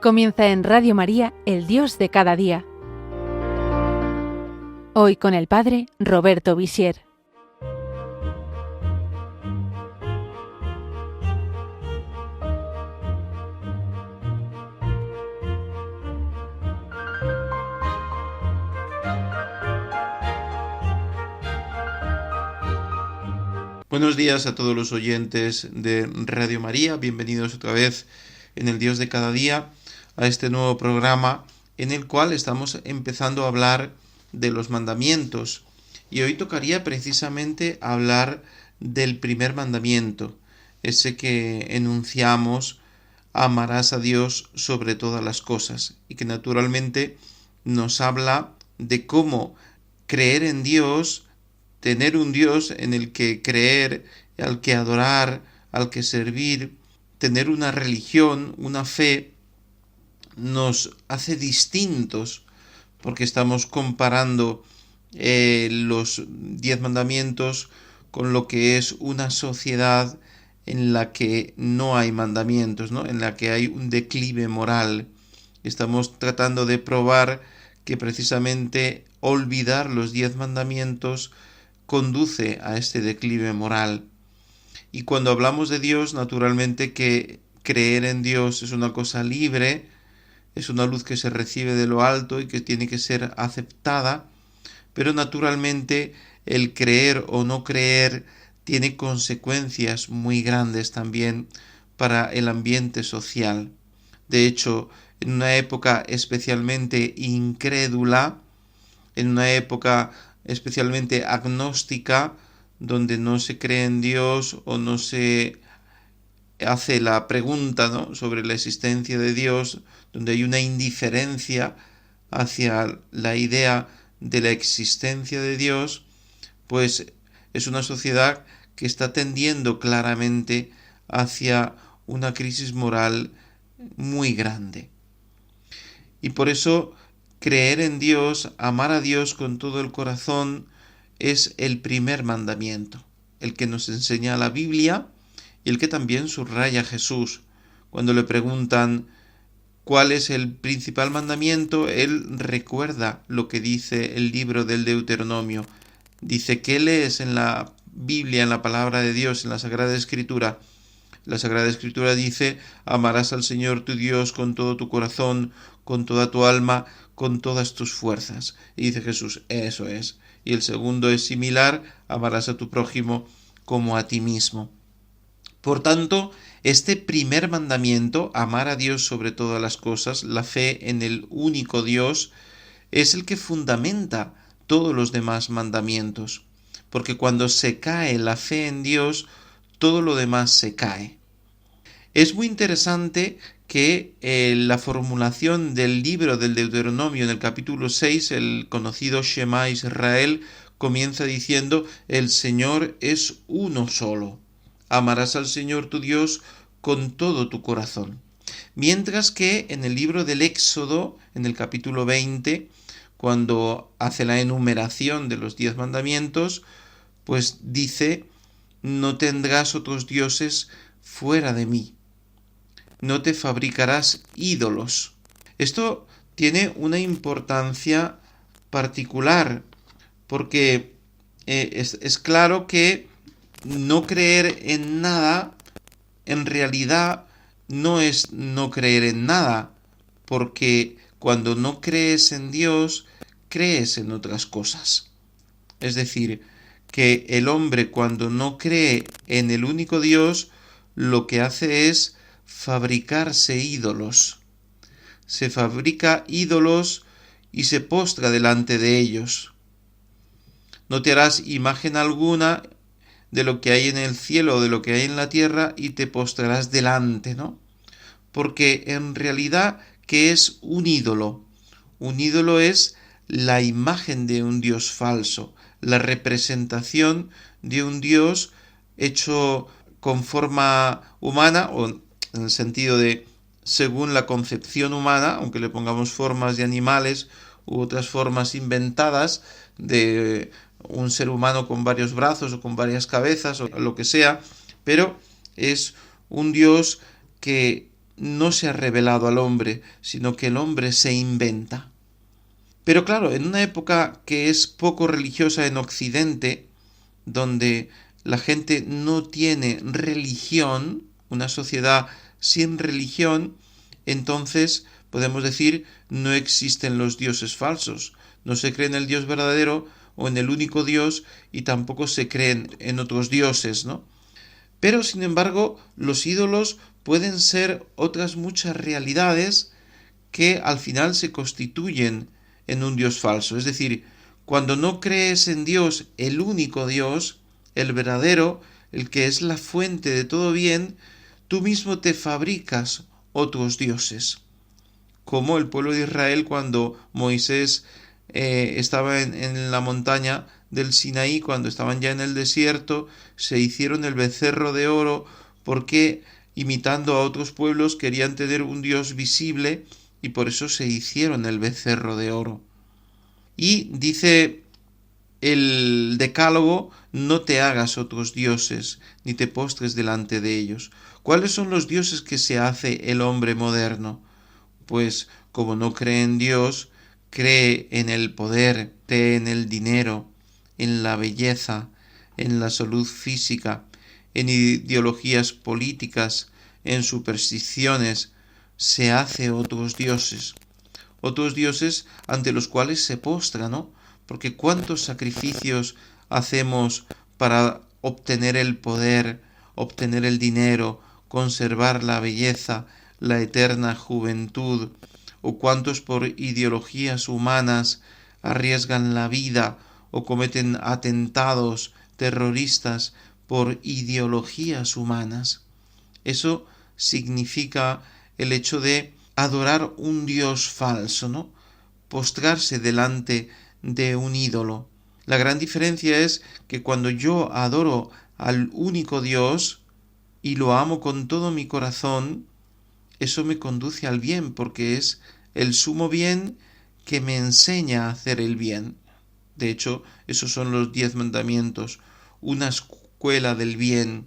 Comienza en Radio María, el Dios de cada día. Hoy con el Padre Roberto Visier. Buenos días a todos los oyentes de Radio María, bienvenidos otra vez en el Dios de cada día a este nuevo programa en el cual estamos empezando a hablar de los mandamientos, y hoy tocaría precisamente hablar del primer mandamiento, ese que enunciamos: amarás a Dios sobre todas las cosas, y que naturalmente nos habla de cómo creer en Dios, tener un Dios en el que creer, al que adorar, al que servir, tener una religión, una fe, nos hace distintos, porque estamos comparando los 10 mandamientos con lo que es una sociedad en la que no hay mandamientos, ¿no? En la que hay un declive moral. Estamos tratando de probar que precisamente olvidar los 10 mandamientos conduce a este declive moral. Y cuando hablamos de Dios, naturalmente que creer en Dios es una cosa libre, es una luz que se recibe de lo alto y que tiene que ser aceptada, pero naturalmente el creer o no creer tiene consecuencias muy grandes también para el ambiente social. De hecho, en una época especialmente incrédula, en una época especialmente agnóstica, donde no se cree en Dios o no se hace la pregunta, ¿no?, sobre la existencia de Dios, donde hay una indiferencia hacia la idea de la existencia de Dios, pues es una sociedad que está tendiendo claramente hacia una crisis moral muy grande. Y por eso creer en Dios, amar a Dios con todo el corazón, es el primer mandamiento, el que nos enseña la Biblia y el que también subraya Jesús. Cuando le preguntan cuál es el principal mandamiento, él recuerda lo que dice el libro del Deuteronomio. Dice: ¿qué lees en la Biblia, en la palabra de Dios, en la Sagrada Escritura? La Sagrada Escritura dice: amarás al Señor tu Dios con todo tu corazón, con toda tu alma, con todas tus fuerzas. Y dice Jesús: eso es. Y el segundo es similar: amarás a tu prójimo como a ti mismo. Por tanto, este primer mandamiento, amar a Dios sobre todas las cosas, la fe en el único Dios, es el que fundamenta todos los demás mandamientos. Porque cuando se cae la fe en Dios, todo lo demás se cae. Es muy interesante que la formulación del libro del Deuteronomio en el capítulo 6, el conocido Shema Israel, comienza diciendo: el Señor es uno solo. Amarás al Señor tu Dios con todo tu corazón. Mientras que en el libro del Éxodo, en el capítulo 20, cuando hace la enumeración de los 10 mandamientos, pues dice: no tendrás otros dioses fuera de mí. No te fabricarás ídolos. Esto tiene una importancia particular, porque es claro que no creer en nada, en realidad, no es no creer en nada, porque cuando no crees en Dios, crees en otras cosas. Es decir, que el hombre, cuando no cree en el único Dios, lo que hace es fabricarse ídolos. Se fabrica ídolos y se postra delante de ellos. No te harás imagen alguna de lo que hay en el cielo o de lo que hay en la tierra y te postrarás delante, ¿no? Porque en realidad, ¿qué es un ídolo? Un ídolo es la imagen de un Dios falso, la representación de un Dios hecho con forma humana, o en el sentido de según la concepción humana, aunque le pongamos formas de animales u otras formas inventadas de un ser humano con varios brazos o con varias cabezas o lo que sea, pero es un Dios que no se ha revelado al hombre, sino que el hombre se inventa. Pero claro, en una época que es poco religiosa en Occidente, donde la gente no tiene religión, una sociedad sin religión, entonces podemos decir no existen los dioses falsos, no se cree en el Dios verdadero o en el único Dios y tampoco se creen en otros dioses, ¿no? Pero sin embargo, los ídolos pueden ser otras muchas realidades que al final se constituyen en un Dios falso. Es decir, cuando no crees en Dios, el único Dios, el verdadero, el que es la fuente de todo bien, tú mismo te fabricas otros dioses. Como el pueblo de Israel cuando Moisés estaba en la montaña del Sinaí, cuando estaban ya en el desierto, se hicieron el becerro de oro porque, imitando a otros pueblos, querían tener un Dios visible y por eso se hicieron el becerro de oro. Y dice el Decálogo, no te hagas otros dioses, ni te postres delante de ellos. ¿Cuáles son los dioses que se hace el hombre moderno? Pues como no cree en Dios, cree en el poder, cree en el dinero, en la belleza, en la salud física, en ideologías políticas, en supersticiones, se hace otros dioses ante los cuales se postra, ¿no? Porque cuántos sacrificios hacemos para obtener el poder, obtener el dinero, conservar la belleza, la eterna juventud, o cuántos por ideologías humanas arriesgan la vida o cometen atentados terroristas por ideologías humanas. Eso significa el hecho de adorar un Dios falso, ¿no? Postrarse delante de un ídolo. La gran diferencia es que cuando yo adoro al único Dios y lo amo con todo mi corazón, eso me conduce al bien, porque es el sumo bien que me enseña a hacer el bien. De hecho, esos son los 10 mandamientos, una escuela del bien,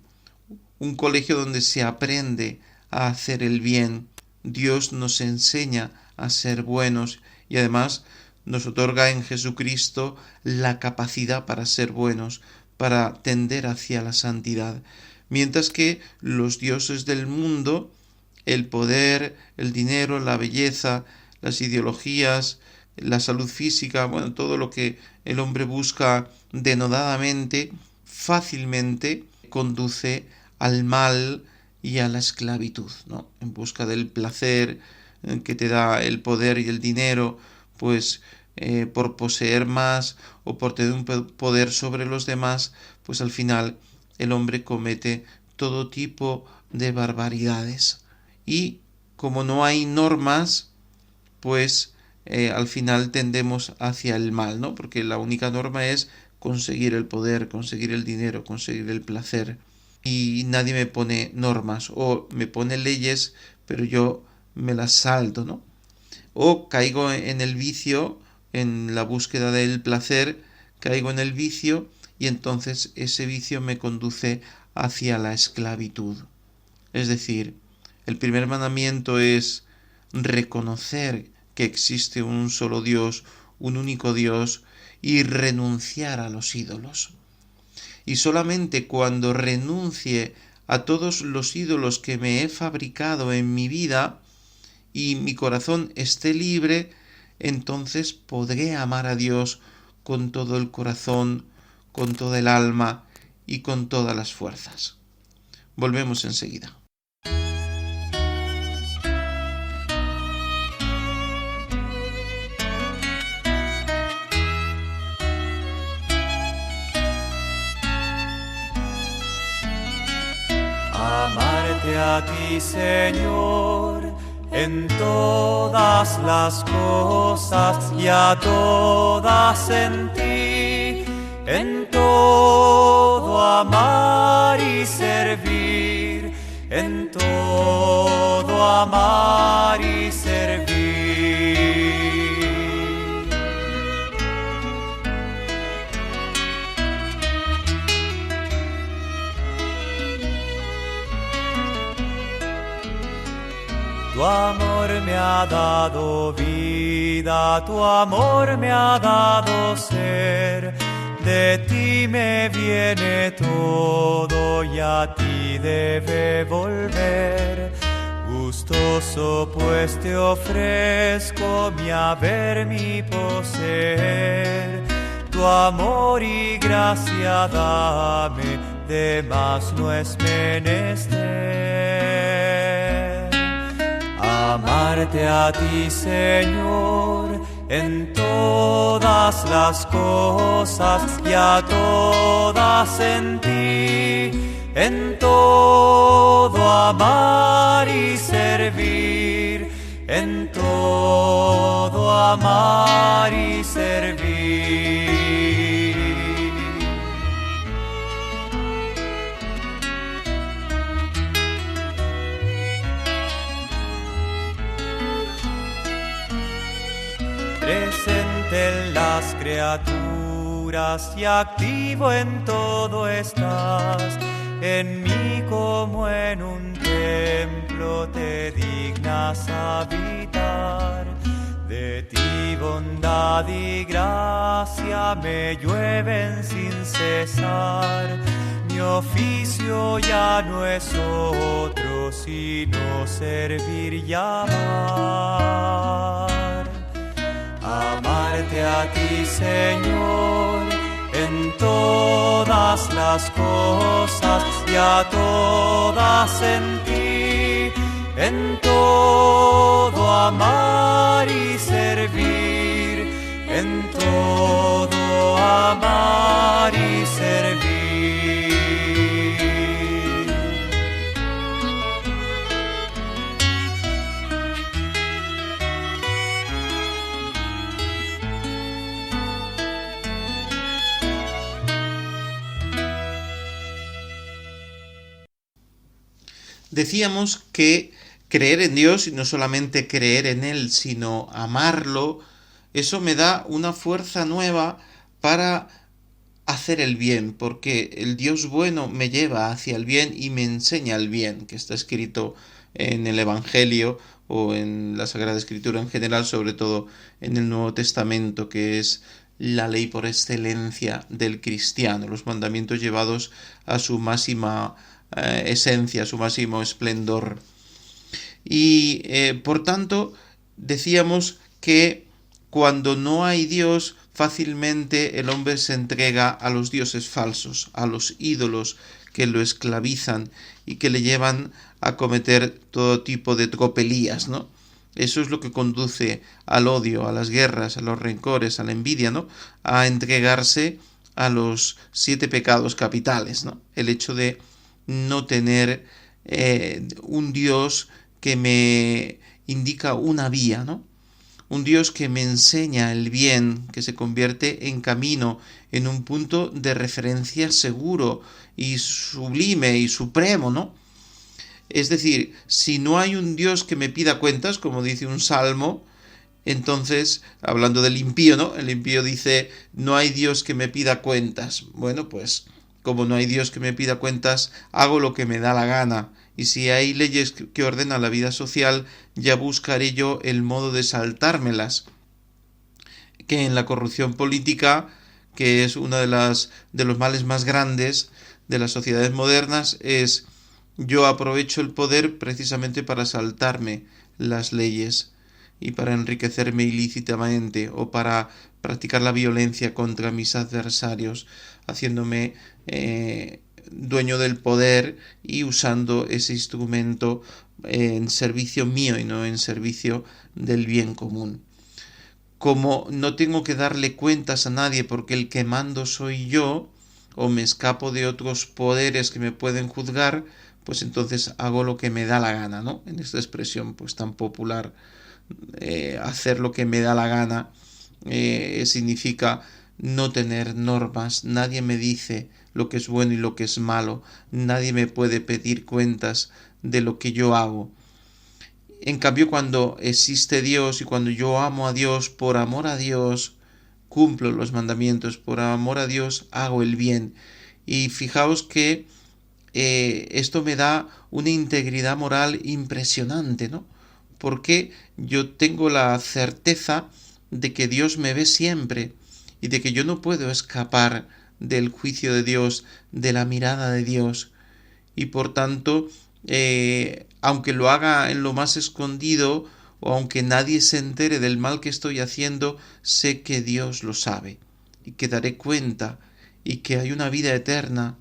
un colegio donde se aprende a hacer el bien. Dios nos enseña a ser buenos y además nos otorga en Jesucristo la capacidad para ser buenos, para tender hacia la santidad. Mientras que los dioses del mundo, el poder, el dinero, la belleza, las ideologías, la salud física, todo lo que el hombre busca denodadamente, fácilmente conduce al mal y a la esclavitud, ¿no? En busca del placer que te da el poder y el dinero, pues por poseer más o por tener un poder sobre los demás, pues al final el hombre comete todo tipo de barbaridades. Y como no hay normas, pues al final tendemos hacia el mal, ¿no? Porque la única norma es conseguir el poder, conseguir el dinero, conseguir el placer. Y nadie me pone normas o me pone leyes, pero yo me las salto, ¿no? O caigo en el vicio, en la búsqueda del placer, caigo en el vicio y entonces ese vicio me conduce hacia la esclavitud. Es decir, el primer mandamiento es reconocer que existe un solo Dios, un único Dios, y renunciar a los ídolos. Y solamente cuando renuncie a todos los ídolos que me he fabricado en mi vida y mi corazón esté libre, entonces podré amar a Dios con todo el corazón, con toda el alma y con todas las fuerzas. Volvemos enseguida. Amarte a ti, Señor, en todas las cosas y a todas en ti, en todo amar y servir, en todo amar y servir. ha dado vida, tu amor me ha dado ser. De ti me viene todo y a ti debe volver. Gustoso pues te ofrezco mi haber, mi poseer. Tu amor y gracia dame, de más no es menester. Amarte a ti, Señor, en todas las cosas y a todas en ti, en todo amar y servir, en todo amar y servir. Presente en las criaturas y activo en todo estás. En mí como en un templo te dignas habitar. De ti bondad y gracia me llueven sin cesar. Mi oficio ya no es otro sino servir y amar. Amarte a ti, Señor, en todas las cosas y a todas en ti, en todo amar y servir, en todo amar y servir. Decíamos que creer en Dios, y no solamente creer en Él, sino amarlo, eso me da una fuerza nueva para hacer el bien, porque el Dios bueno me lleva hacia el bien y me enseña el bien, que está escrito en el Evangelio o en la Sagrada Escritura en general, sobre todo en el Nuevo Testamento, que es la ley por excelencia del cristiano, los mandamientos llevados a su máxima esencia, su máximo esplendor. Y por tanto decíamos que cuando no hay Dios, fácilmente el hombre se entrega a los dioses falsos, a los ídolos que lo esclavizan y que le llevan a cometer todo tipo de tropelías, ¿no? Eso es lo que conduce al odio, a las guerras, a los rencores, a la envidia, ¿no? A entregarse a los 7 pecados capitales, ¿no? El hecho de no tener un Dios que me indica una vía, ¿no? Un Dios que me enseña el bien, que se convierte en camino, en un punto de referencia seguro y sublime y supremo, ¿no? Es decir, si no hay un Dios que me pida cuentas, como dice un salmo, entonces, hablando del impío, ¿no? El impío dice, no hay Dios que me pida cuentas. Bueno, pues, como no hay Dios que me pida cuentas, hago lo que me da la gana. Y si hay leyes que ordenan la vida social, ya buscaré yo el modo de saltármelas. Que en la corrupción política, que es uno de los males más grandes de las sociedades modernas, es yo aprovecho el poder precisamente para saltarme las leyes y para enriquecerme ilícitamente o para practicar la violencia contra mis adversarios, haciéndome dueño del poder y usando ese instrumento en servicio mío y no en servicio del bien común. Como no tengo que darle cuentas a nadie porque el que mando soy yo, o me escapo de otros poderes que me pueden juzgar, pues entonces hago lo que me da la gana, ¿no? En esta expresión pues tan popular, hacer lo que me da la gana significa no tener normas, nadie me dice lo que es bueno y lo que es malo, nadie me puede pedir cuentas de lo que yo hago. En cambio, cuando existe Dios y cuando yo amo a Dios, por amor a Dios, cumplo los mandamientos, por amor a Dios hago el bien. Y fijaos que esto me da una integridad moral impresionante, ¿no? porque yo tengo la certeza de que Dios me ve siempre y de que yo no puedo escapar del juicio de Dios, de la mirada de Dios. Y por tanto, aunque lo haga en lo más escondido o aunque nadie se entere del mal que estoy haciendo, sé que Dios lo sabe y que daré cuenta y que hay una vida eterna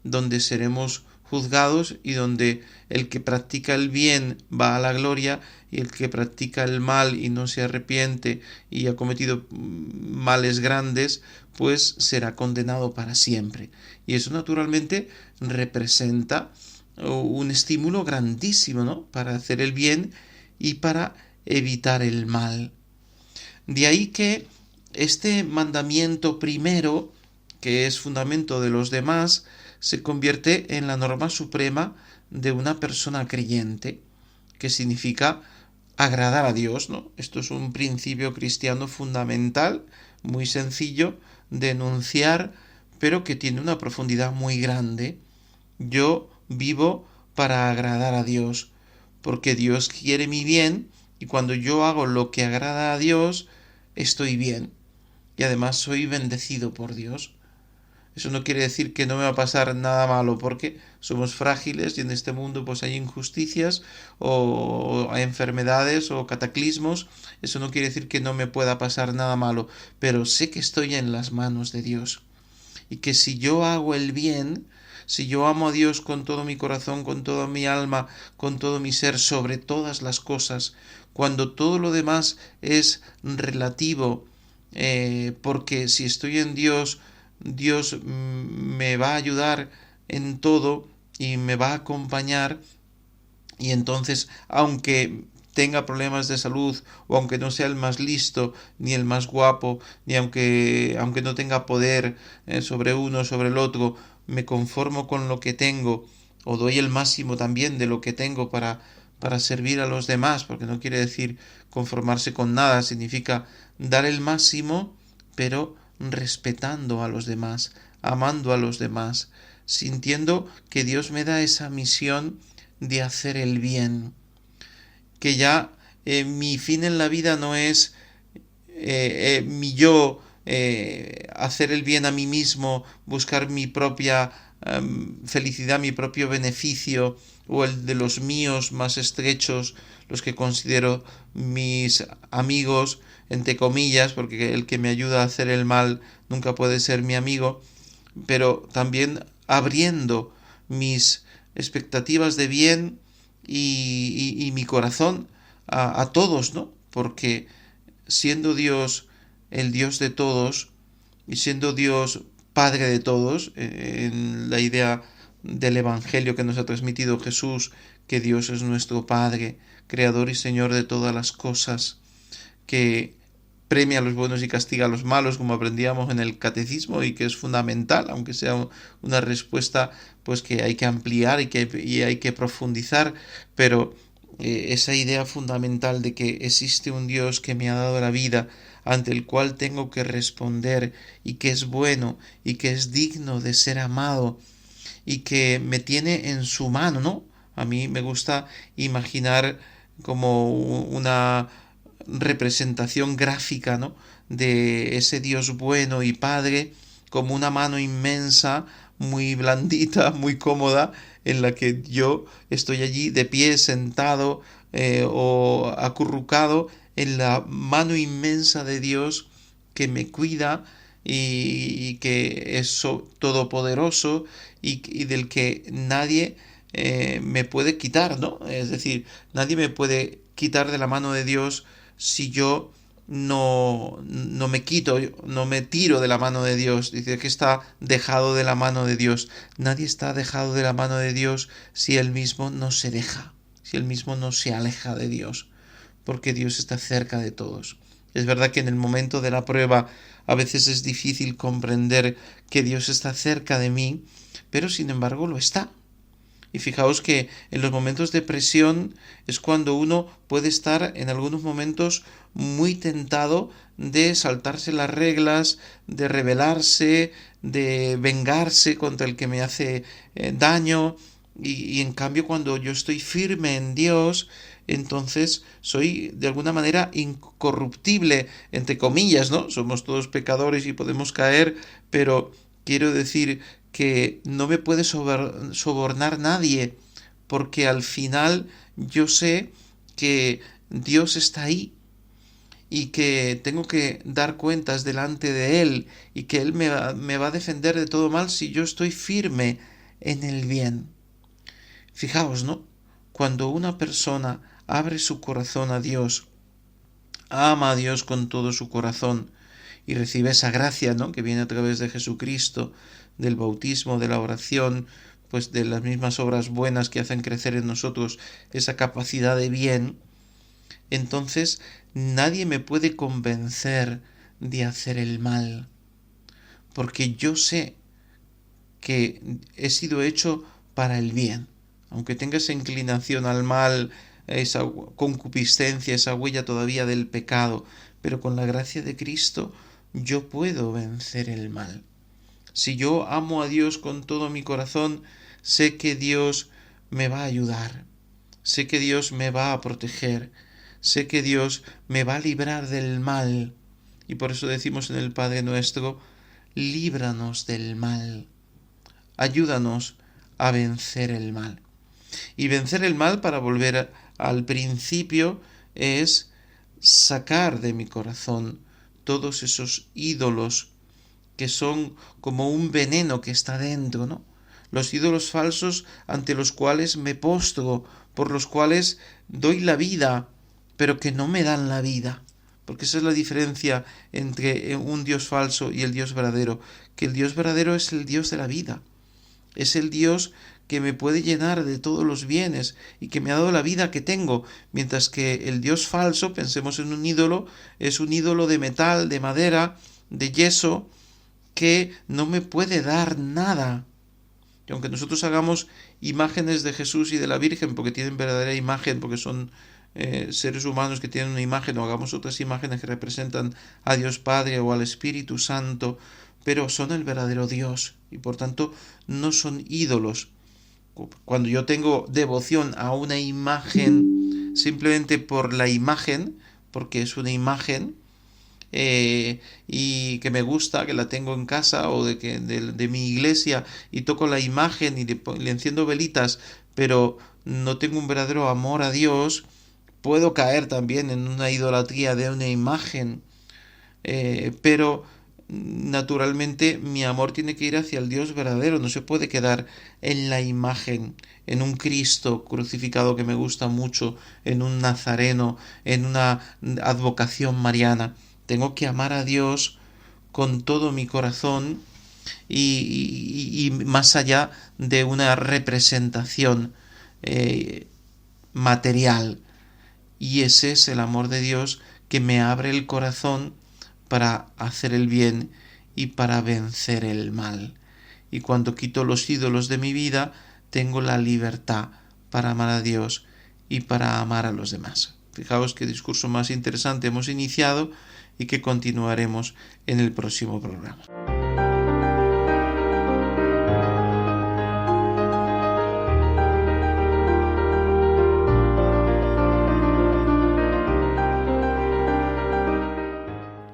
donde seremos juzgados y donde el que practica el bien va a la gloria y el que practica el mal y no se arrepiente y ha cometido males grandes, pues será condenado para siempre. Y eso naturalmente representa un estímulo grandísimo, ¿no?, para hacer el bien y para evitar el mal. De ahí que este mandamiento primero, que es fundamento de los demás, se convierte en la norma suprema de una persona creyente, que significa agradar a Dios, ¿no? Esto es un principio cristiano fundamental, muy sencillo de enunciar, pero que tiene una profundidad muy grande. Yo vivo para agradar a Dios, porque Dios quiere mi bien, y cuando yo hago lo que agrada a Dios, estoy bien, y además soy bendecido por Dios. Eso no quiere decir que no me va a pasar nada malo, porque somos frágiles y en este mundo pues hay injusticias o hay enfermedades o cataclismos. Eso no quiere decir que no me pueda pasar nada malo, pero sé que estoy en las manos de Dios y que si yo hago el bien, si yo amo a Dios con todo mi corazón, con toda mi alma, con todo mi ser, sobre todas las cosas, cuando todo lo demás es relativo, porque si estoy en Dios, Dios me va a ayudar en todo y me va a acompañar, y entonces, aunque tenga problemas de salud o aunque no sea el más listo ni el más guapo, ni aunque no tenga poder sobre uno, sobre el otro, me conformo con lo que tengo o doy el máximo también de lo que tengo para servir a los demás, porque no quiere decir conformarse con nada, significa dar el máximo, pero respetando a los demás, amando a los demás, sintiendo que Dios me da esa misión de hacer el bien, que ya mi fin en la vida no es mi yo, hacer el bien a mí mismo, buscar mi propia felicidad, mi propio beneficio o el de los míos más estrechos, los que considero mis amigos, entre comillas, porque el que me ayuda a hacer el mal nunca puede ser mi amigo, pero también abriendo mis expectativas de bien y mi corazón a todos, ¿no? Porque siendo Dios el Dios de todos y siendo Dios Padre de todos, en la idea del Evangelio que nos ha transmitido Jesús, que Dios es nuestro Padre, Creador y Señor de todas las cosas, que premia a los buenos y castiga a los malos, como aprendíamos en el catecismo, y que es fundamental, aunque sea una respuesta pues que hay que ampliar y hay que profundizar, pero esa idea fundamental de que existe un Dios que me ha dado la vida, ante el cual tengo que responder, y que es bueno y que es digno de ser amado y que me tiene en su mano, ¿no? A mí me gusta imaginar como una representación gráfica, ¿no?, de ese Dios bueno y Padre, como una mano inmensa, muy blandita, muy cómoda, en la que yo estoy allí de pie, sentado o acurrucado en la mano inmensa de Dios que me cuida y que es todopoderoso y del que nadie me puede quitar, ¿no? Es decir, nadie me puede quitar de la mano de Dios si yo no me quito, no me tiro de la mano de Dios. Dice que está dejado de la mano de Dios. Nadie está dejado de la mano de Dios si él mismo no se deja, si él mismo no se aleja de Dios, porque Dios está cerca de todos. Es verdad que en el momento de la prueba a veces es difícil comprender que Dios está cerca de mí, pero sin embargo lo está. Y fijaos que en los momentos de presión es cuando uno puede estar en algunos momentos muy tentado de saltarse las reglas, de rebelarse, de vengarse contra el que me hace daño. Y en cambio cuando yo estoy firme en Dios, entonces soy de alguna manera incorruptible, entre comillas, ¿no? Somos todos pecadores y podemos caer, pero quiero decir que no me puede sobornar nadie, porque al final yo sé que Dios está ahí y que tengo que dar cuentas delante de Él y que Él me va a defender de todo mal si yo estoy firme en el bien. Fijaos, ¿no? Cuando una persona abre su corazón a Dios, ama a Dios con todo su corazón y recibe esa gracia, ¿no?, que viene a través de Jesucristo, del bautismo, de la oración, pues de las mismas obras buenas que hacen crecer en nosotros esa capacidad de bien, entonces nadie me puede convencer de hacer el mal, porque yo sé que he sido hecho para el bien. Aunque tenga esa inclinación al mal, esa concupiscencia, esa huella todavía del pecado, pero con la gracia de Cristo yo puedo vencer el mal. Si yo amo a Dios con todo mi corazón, sé que Dios me va a ayudar, sé que Dios me va a proteger, sé que Dios me va a librar del mal. Y por eso decimos en el Padre Nuestro, líbranos del mal, ayúdanos a vencer el mal. Y vencer el mal, para volver al principio, es sacar de mi corazón todos esos ídolos que son como un veneno que está dentro, ¿no? Los ídolos falsos ante los cuales me postro, por los cuales doy la vida, pero que no me dan la vida. Porque esa es la diferencia entre un Dios falso y el Dios verdadero, que el Dios verdadero es el Dios de la vida, es el Dios que me puede llenar de todos los bienes y que me ha dado la vida que tengo, mientras que el Dios falso, pensemos en un ídolo, es un ídolo de metal, de madera, de yeso, que no me puede dar nada. Y aunque nosotros hagamos imágenes de Jesús y de la Virgen, porque tienen verdadera imagen, porque son seres humanos que tienen una imagen, o hagamos otras imágenes que representan a Dios Padre o al Espíritu Santo, pero son el verdadero Dios y por tanto no son ídolos. Cuando yo tengo devoción a una imagen simplemente por la imagen, porque es una imagen y que me gusta, que la tengo en casa o de mi iglesia, y toco la imagen y le enciendo velitas, pero no tengo un verdadero amor a Dios, puedo caer también en una idolatría de una imagen, pero naturalmente mi amor tiene que ir hacia el Dios verdadero, no se puede quedar en la imagen, en un Cristo crucificado que me gusta mucho, en un nazareno, en una advocación mariana. Tengo que amar a Dios con todo mi corazón y más allá de una representación material. Y ese es el amor de Dios que me abre el corazón para hacer el bien y para vencer el mal. Y cuando quito los ídolos de mi vida, tengo la libertad para amar a Dios y para amar a los demás. Fijaos qué discurso más interesante hemos iniciado y que continuaremos en el próximo programa.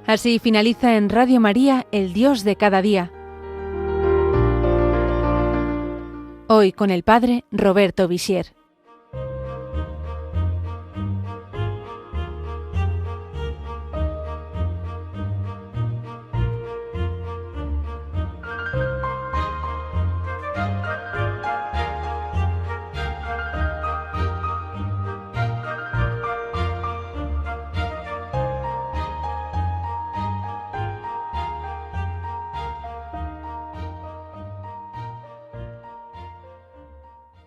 Así finaliza en Radio María, El Dios de cada día. Hoy con el Padre Roberto Visier.